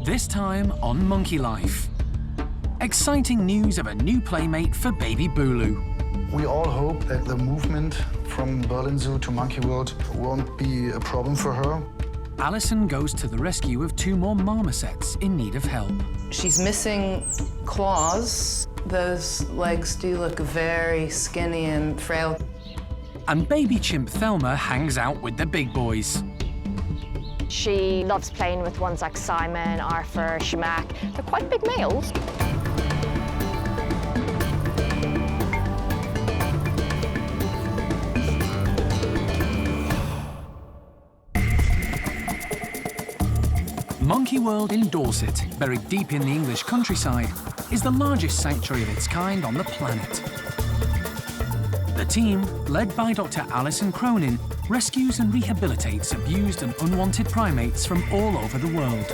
This time on Monkey Life. Exciting news of a new playmate for baby Bulu. We all hope that the movement from Berlin Zoo to Monkey World won't be a problem for her. Alison goes to the rescue of 2 more marmosets in need of help. She's missing claws. Those legs do look very skinny and frail. And baby chimp Thelma hangs out with the big boys. She loves playing with ones like Simon, Arthur, Shamak. They're quite big males. Monkey World in Dorset, buried deep in the English countryside, is the largest sanctuary of its kind on the planet. The team, led by Dr. Alison Cronin, rescues and rehabilitates abused and unwanted primates from all over the world.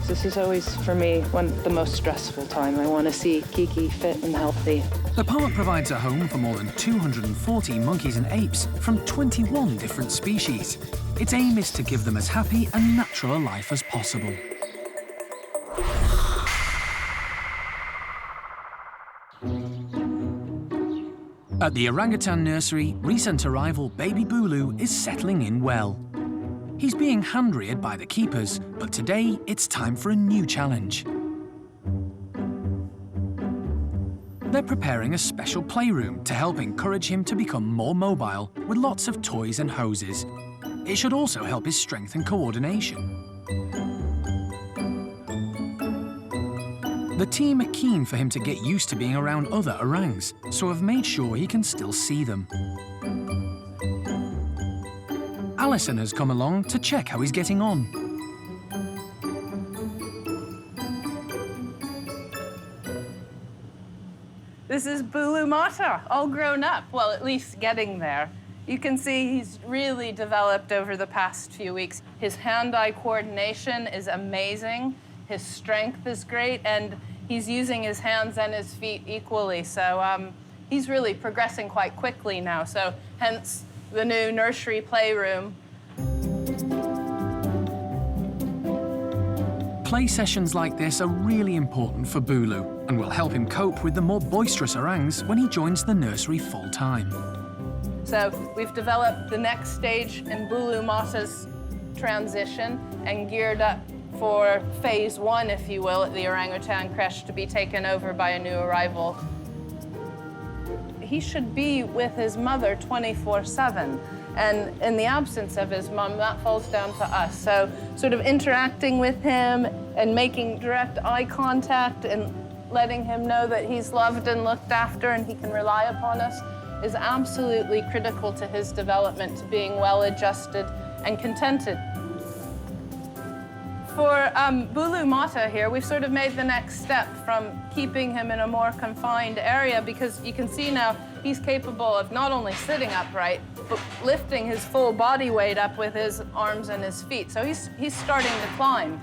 This is always, for me, the most stressful time. I want to see Kiki fit and healthy. The park provides a home for more than 240 monkeys and apes from 21 different species. Its aim is to give them as happy and natural a life as possible. At the Orangutan nursery, recent arrival baby Bulu is settling in well. He's being hand-reared by the keepers, but today it's time for a new challenge. They're preparing a special playroom to help encourage him to become more mobile with lots of toys and hoses. It should also help his strength and coordination. The team are keen for him to get used to being around other orangs, so have made sure he can still see them. Alison has come along to check how he's getting on. This is Bulu Mata, all grown up, well, at least getting there. You can see he's really developed over the past few weeks. His hand-eye coordination is amazing, his strength is great, and he's using his hands and his feet equally. So he's really progressing quite quickly now, so hence the new nursery playroom. Play sessions like this are really important for Bulu and will help him cope with the more boisterous orangs when he joins the nursery full-time. So we've developed the next stage in Bulu Mata's transition and geared up for phase 1, if you will, at the orangutan creche to be taken over by a new arrival. He should be with his mother 24/7. And in the absence of his mum, that falls down to us. So sort of interacting with him and making direct eye contact and letting him know that he's loved and looked after and he can rely upon us is absolutely critical to his development, to being well-adjusted and contented. For Bulu Mata here, we've sort of made the next step from keeping him in a more confined area, because you can see now he's capable of not only sitting upright, but lifting his full body weight up with his arms and his feet. So he's starting to climb.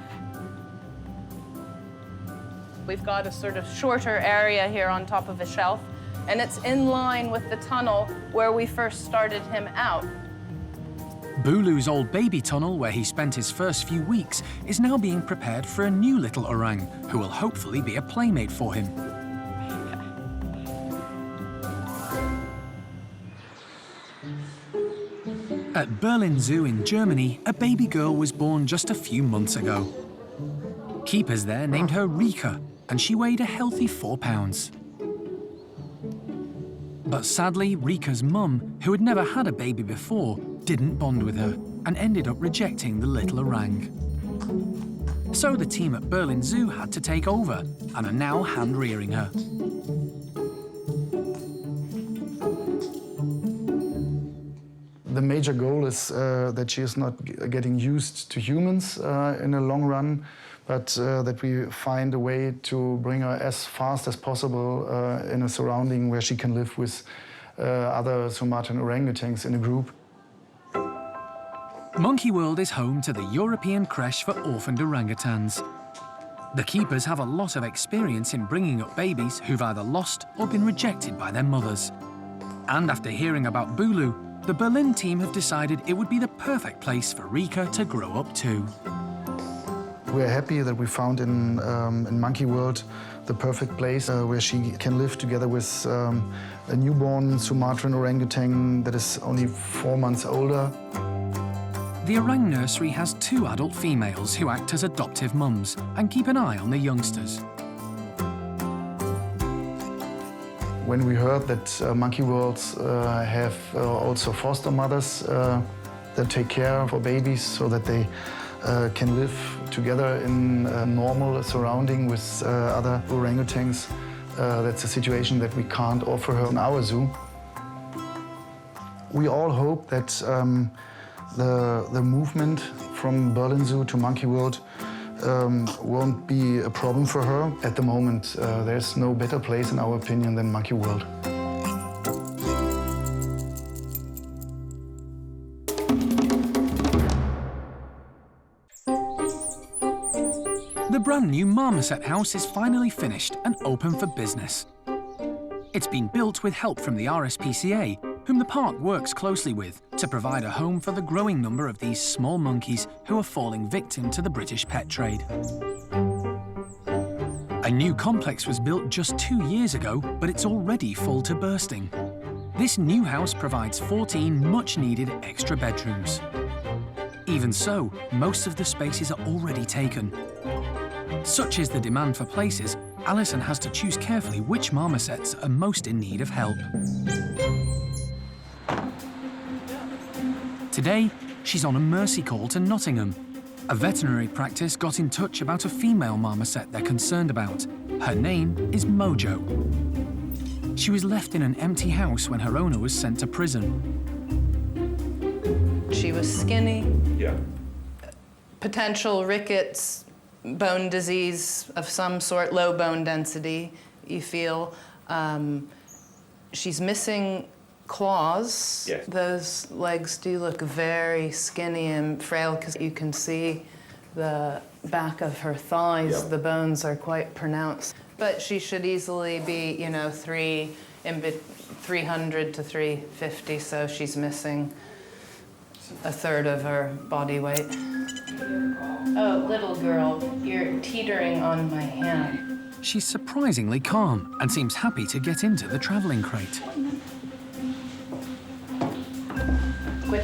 We've got a sort of shorter area here on top of a shelf, and it's in line with the tunnel where we first started him out. Bulu's old baby tunnel, where he spent his first few weeks, is now being prepared for a new little orang, who will hopefully be a playmate for him. At Berlin Zoo in Germany, a baby girl was born just a few months ago. Keepers there named her Rika, and she weighed a healthy 4 pounds. But sadly, Rika's mum, who had never had a baby before, didn't bond with her and ended up rejecting the little orang. So the team at Berlin Zoo had to take over and are now hand-rearing her. The major goal is that she is not getting used to humans in the long run, but that we find a way to bring her as fast as possible in a surrounding where she can live with other Sumatran orangutans in a group. Monkey World is home to the European creche for orphaned orangutans. The keepers have a lot of experience in bringing up babies who've either lost or been rejected by their mothers. And after hearing about Bulu, the Berlin team have decided it would be the perfect place for Rika to grow up too. We're happy that we found in Monkey World the perfect place where she can live together with a newborn Sumatran orangutan that is only 4 months older. The Orang nursery has 2 adult females who act as adoptive mums and keep an eye on the youngsters. When we heard that Monkey Worlds have also foster mothers that take care of our babies so that they can live together in a normal surrounding with other orangutans, that's a situation that we can't offer her in our zoo. We all hope that the movement from Berlin Zoo to Monkey World won't be a problem for her. At the moment, there's no better place, in our opinion, than Monkey World. The brand new marmoset house is finally finished and open for business. It's been built with help from the RSPCA, whom the park works closely with to provide a home for the growing number of these small monkeys who are falling victim to the British pet trade. A new complex was built just 2 years ago, but it's already full to bursting. This new house provides 14 much-needed extra bedrooms. Even so, most of the spaces are already taken. Such is the demand for places, Alison has to choose carefully which marmosets are most in need of help. Today, she's on a mercy call to Nottingham. A veterinary practice got in touch about a female marmoset they're concerned about. Her name is Mojo. She was left in an empty house when her owner was sent to prison. She was skinny. Yeah. Potential rickets, bone disease of some sort, low bone density, you feel. She's missing claws. Yes. Those legs do look very skinny and frail because you can see the back of her thighs. Yeah. The bones are quite pronounced. But she should easily be, 300 to 350, so she's missing a third of her body weight. Oh, little girl, you're teetering on my hand. She's surprisingly calm and seems happy to get into the travelling crate. Quit.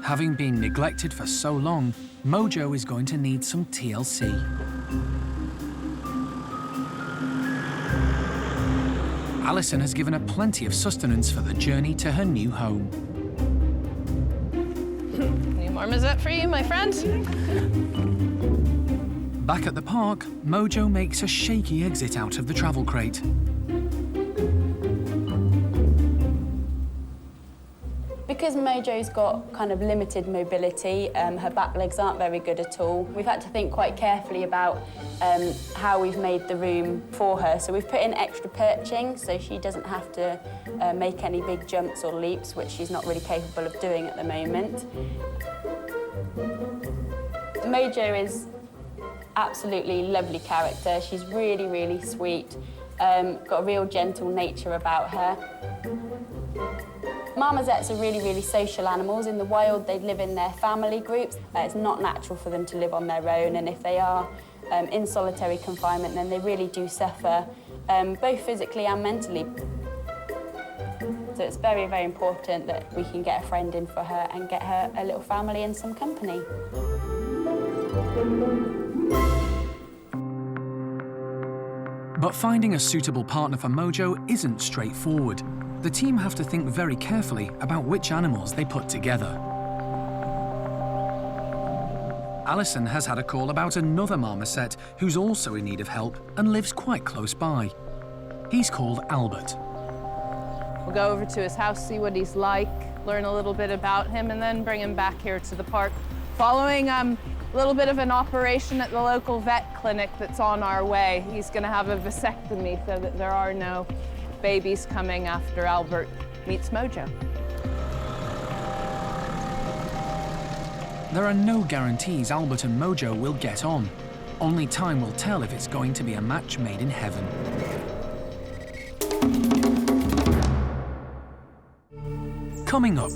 Having been neglected for so long, Mojo is going to need some TLC. Alison has given her plenty of sustenance for the journey to her new home. New marmoset for you, my friend. Back at the park, Mojo makes a shaky exit out of the travel crate. Because Mojo's got kind of limited mobility, her back legs aren't very good at all. We've had to think quite carefully about how we've made the room for her. So we've put in extra perching so she doesn't have to make any big jumps or leaps, which she's not really capable of doing at the moment. Mojo is absolutely lovely character. She's really, really sweet, got a real gentle nature about her. Marmosets are really, really social animals. In the wild, they live in their family groups. It's not natural for them to live on their own, and if they are in solitary confinement, then they really do suffer, both physically and mentally. So it's very, very important that we can get a friend in for her and get her a little family and some company. But finding a suitable partner for Mojo isn't straightforward. The team have to think very carefully about which animals they put together. Alison has had a call about another marmoset who's also in need of help and lives quite close by. He's called Albert. We'll go over to his house, see what he's like, learn a little bit about him, and then bring him back here to the park. Following a little bit of an operation at the local vet clinic that's on our way. He's going to have a vasectomy so that there are no babies coming after Albert meets Mojo. There are no guarantees Albert and Mojo will get on. Only time will tell if it's going to be a match made in heaven. Coming up,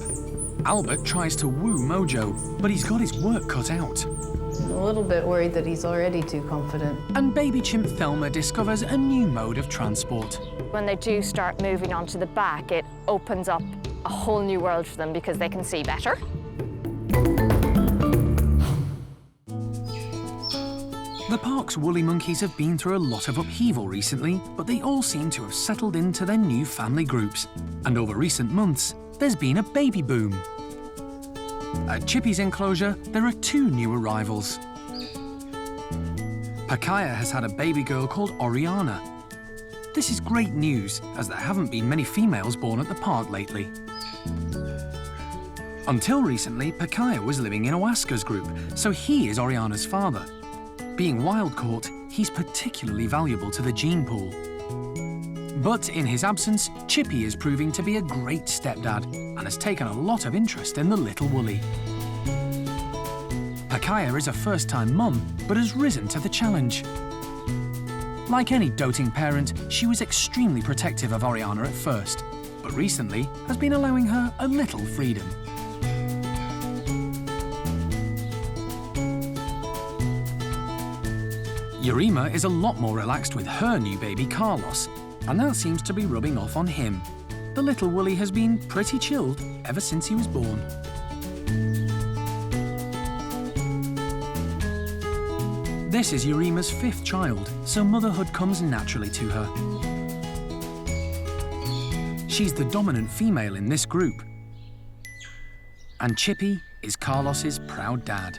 Albert tries to woo Mojo, but he's got his work cut out. I'm a little bit worried that he's already too confident. And baby chimp Thelma discovers a new mode of transport. When they do start moving onto the back, it opens up a whole new world for them because they can see better. The park's woolly monkeys have been through a lot of upheaval recently, but they all seem to have settled into their new family groups. And over recent months, there's been a baby boom. At Chippy's enclosure, there are 2 new arrivals. Pakaya has had a baby girl called Oriana. This is great news, as there haven't been many females born at the park lately. Until recently, Pakaya was living in Owaska's group, so he is Oriana's father. Being wild-caught, he's particularly valuable to the gene pool. But in his absence, Chippy is proving to be a great stepdad and has taken a lot of interest in the little woolly. Pakaya is a first-time mum, but has risen to the challenge. Like any doting parent, she was extremely protective of Oriana at first, but recently has been allowing her a little freedom. Yurima is a lot more relaxed with her new baby Carlos, and that seems to be rubbing off on him. The little woolly has been pretty chilled ever since he was born. This is Yurima's 5th child, so motherhood comes naturally to her. She's the dominant female in this group. And Chippy is Carlos's proud dad.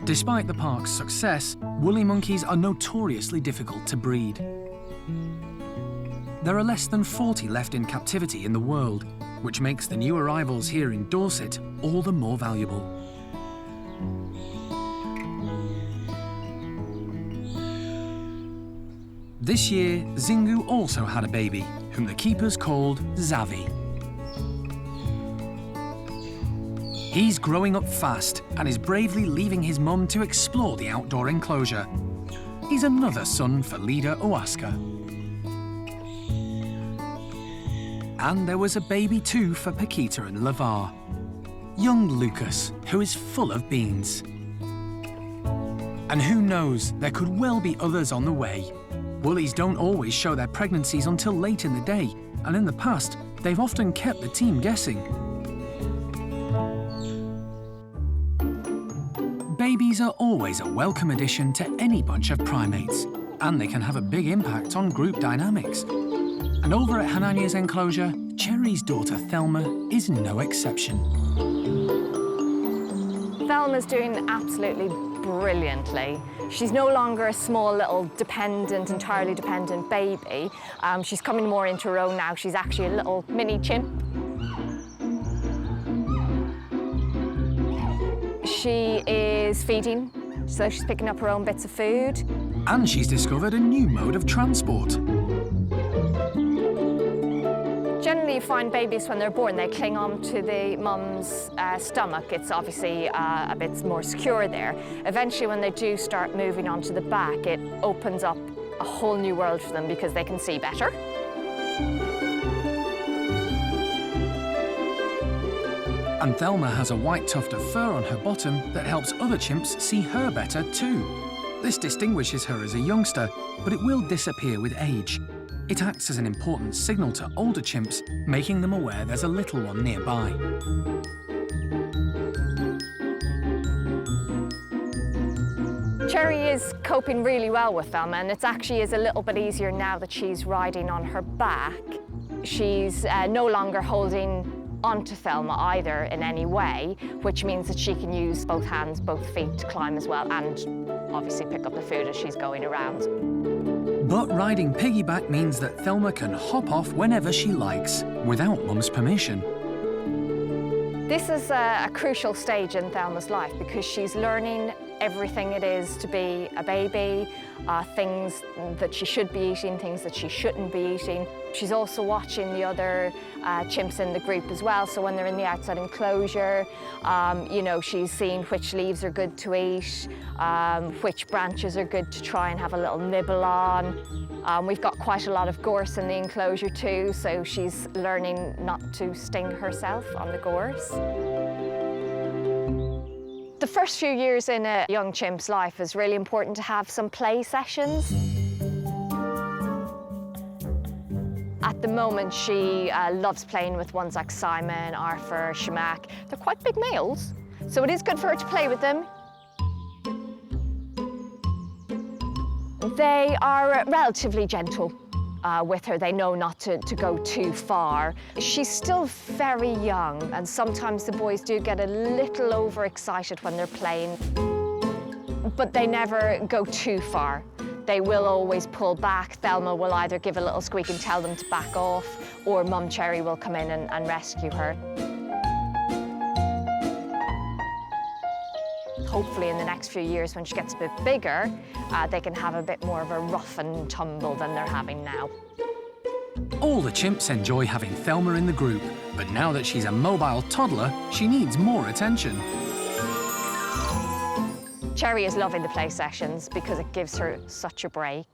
Despite the park's success, woolly monkeys are notoriously difficult to breed. There are less than 40 left in captivity in the world, which makes the new arrivals here in Dorset all the more valuable. This year, Zingu also had a baby, whom the keepers called Zavi. He's growing up fast and is bravely leaving his mum to explore the outdoor enclosure. He's another son for leader Owaska. And there was a baby too for Paquita and Lavar. Young Lucas, who is full of beans. And who knows, there could well be others on the way. Woolies don't always show their pregnancies until late in the day, and in the past, they've often kept the team guessing. Babies are always a welcome addition to any bunch of primates, and they can have a big impact on group dynamics. And over at Hanania's enclosure, Cherry's daughter Thelma is no exception. Thelma's doing absolutely brilliantly. She's no longer a small little entirely dependent baby. She's coming more into her own now. She's actually a little mini chimp. She is feeding, so she's picking up her own bits of food. And she's discovered a new mode of transport. Generally, you find babies when they're born, they cling on to the mum's stomach. It's obviously a bit more secure there. Eventually, when they do start moving onto the back, it opens up a whole new world for them because they can see better. And Thelma has a white tuft of fur on her bottom that helps other chimps see her better too. This distinguishes her as a youngster, but it will disappear with age. It acts as an important signal to older chimps, making them aware there's a little one nearby. Cherry is coping really well with Thelma, and it actually is a little bit easier now that she's riding on her back. She's no longer holding onto Thelma either in any way, which means that she can use both hands, both feet to climb as well, and obviously pick up the food as she's going around. But riding piggyback means that Thelma can hop off whenever she likes, without Mum's permission. This is a crucial stage in Thelma's life because she's learning everything it is to be a baby, things that she should be eating, things that she shouldn't be eating. She's also watching the other chimps in the group as well, so when they're in the outside enclosure, you know, she's seeing which leaves are good to eat, which branches are good to try and have a little nibble on. We've got quite a lot of gorse in the enclosure too, so she's learning not to sting herself on the gorse. The first few years in a young chimp's life is really important to have some play sessions. At the moment, she loves playing with ones like Simon, Arthur, Shamak. They're quite big males, so it is good for her to play with them. They are relatively gentle with her. They know not to go too far. She's still very young, and sometimes the boys do get a little overexcited when they're playing, but they never go too far. They will always pull back. Thelma will either give a little squeak and tell them to back off, or Mum Cherry will come in and rescue her. Hopefully in the next few years, when she gets a bit bigger, they can have a bit more of a rough and tumble than they're having now. All the chimps enjoy having Thelma in the group, but now that she's a mobile toddler, she needs more attention. Cherry is loving the play sessions because it gives her such a break.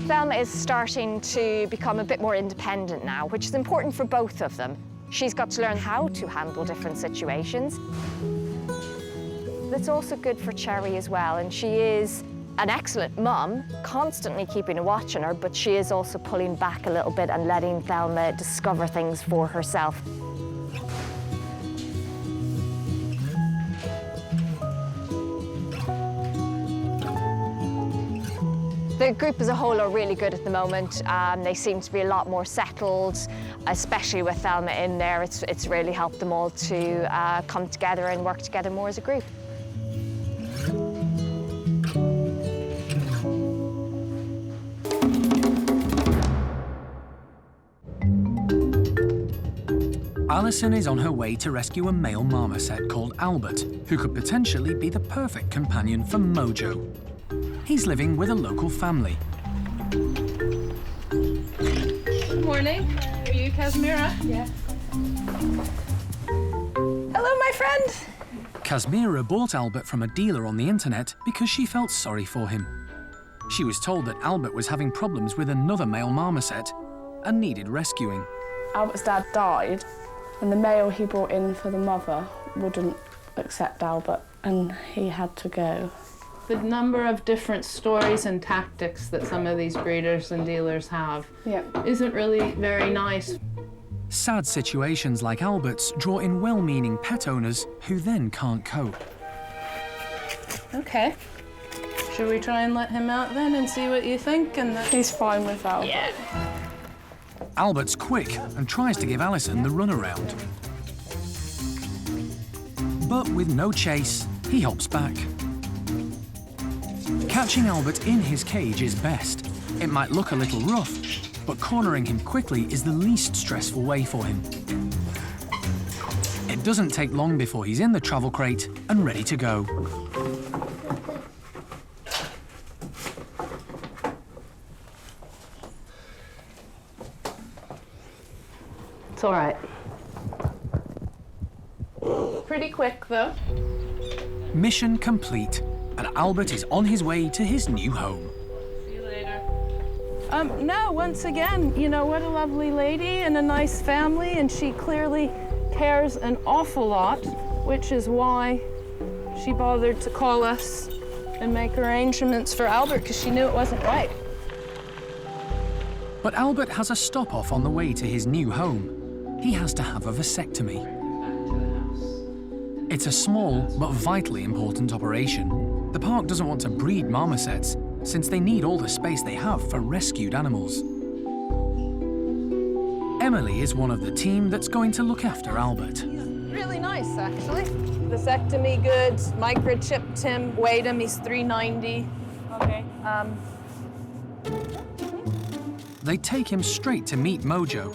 Thelma is starting to become a bit more independent now, which is important for both of them. She's got to learn how to handle different situations. That's also good for Cherry as well, and she is an excellent mum, constantly keeping a watch on her, but she is also pulling back a little bit and letting Thelma discover things for herself. The group as a whole are really good at the moment. They seem to be a lot more settled, especially with Thelma in there. It's really helped them all to come together and work together more as a group. Alison is on her way to rescue a male marmoset called Albert, who could potentially be the perfect companion for Mojo. He's living with a local family. Good morning. Are you Casimira? Yeah. Hello, my friend. Casimira bought Albert from a dealer on the internet because she felt sorry for him. She was told that Albert was having problems with another male marmoset and needed rescuing. Albert's dad died, and the male he brought in for the mother wouldn't accept Albert, and he had to go. The number of different stories and tactics that some of these breeders and dealers have isn't really very nice. Sad situations like Albert's draw in well-meaning pet owners who then can't cope. Okay. Should we try and let him out then and see what you think? He's fine with Albert. Yeah. Albert's quick and tries to give Alison the runaround. But with no chase, he hops back. Catching Albert in his cage is best. It might look a little rough, but cornering him quickly is the least stressful way for him. It doesn't take long before he's in the travel crate and ready to go. It's all right. Pretty quick, though. Mission complete, and Albert is on his way to his new home. See you later. No, once again, you know, what a lovely lady and a nice family, and she clearly cares an awful lot, which is why she bothered to call us and make arrangements for Albert, because she knew it wasn't right. But Albert has a stop-off on the way to his new home. He has to have a vasectomy. It's a small but vitally important operation. The park doesn't want to breed marmosets since they need all the space they have for rescued animals. Emily is one of the team that's going to look after Albert. Really nice, actually. Vasectomy good, microchipped him, weighed him, he's 390. Okay. They take him straight to meet Mojo.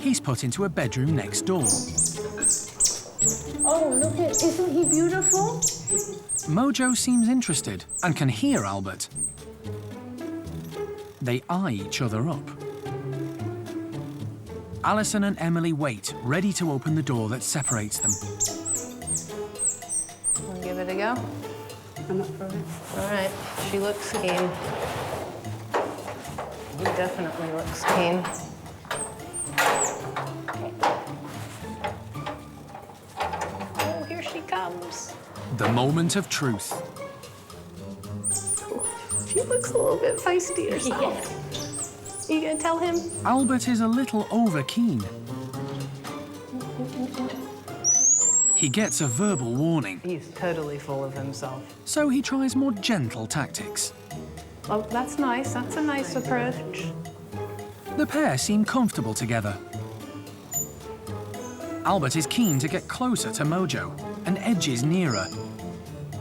he's put into a bedroom next door. Oh, look at, isn't he beautiful? Mojo seems interested and can hear Albert. They eye each other up. Alison and Emily wait, ready to open the door that separates them. Wanna give it a go? I'm up for it. All right, she looks keen. He definitely looks keen. Oh, here she comes. The moment of truth. She looks a little bit feisty herself. You gonna tell him? Albert is a little over-keen. He gets a verbal warning, He's totally full of himself. so he tries more gentle tactics. Oh, that's nice. That's a nice approach. The pair seem comfortable together. Albert is keen to get closer to Mojo and edges nearer.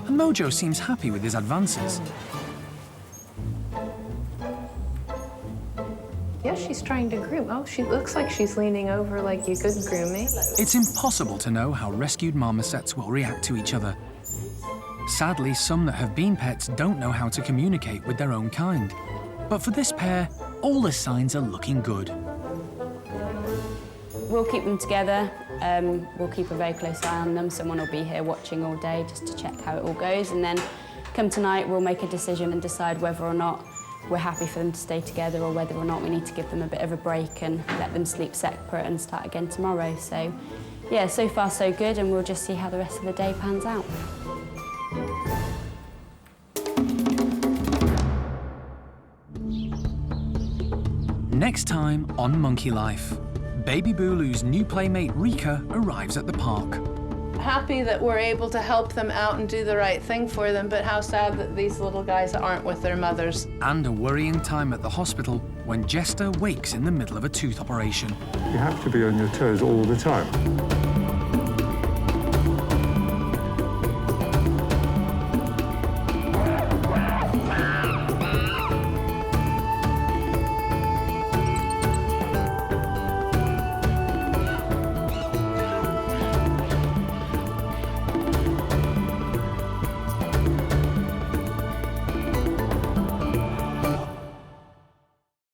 And Mojo seems happy with his advances. Yeah, she's trying to groom. Oh, she looks like she's leaning over like you could groom me. It's impossible to know how rescued marmosets will react to each other. Sadly, some that have been pets don't know how to communicate with their own kind. But for this pair, all the signs are looking good. We'll keep them together. We'll keep a very close eye on them. Someone will be here watching all day just to check how it all goes. And then come tonight, we'll make a decision and decide whether or not we're happy for them to stay together or whether or not we need to give them a bit of a break and let them sleep separate and start again tomorrow. So, yeah, so far so good, and we'll just see how the rest of the day pans out. Next time on Monkey Life, Baby Booloo's new playmate Rika arrives at the park. Happy that we're able to help them out and do the right thing for them, but how sad that these little guys aren't with their mothers. And a worrying time at the hospital when Jester wakes in the middle of a tooth operation. You have to be on your toes all the time.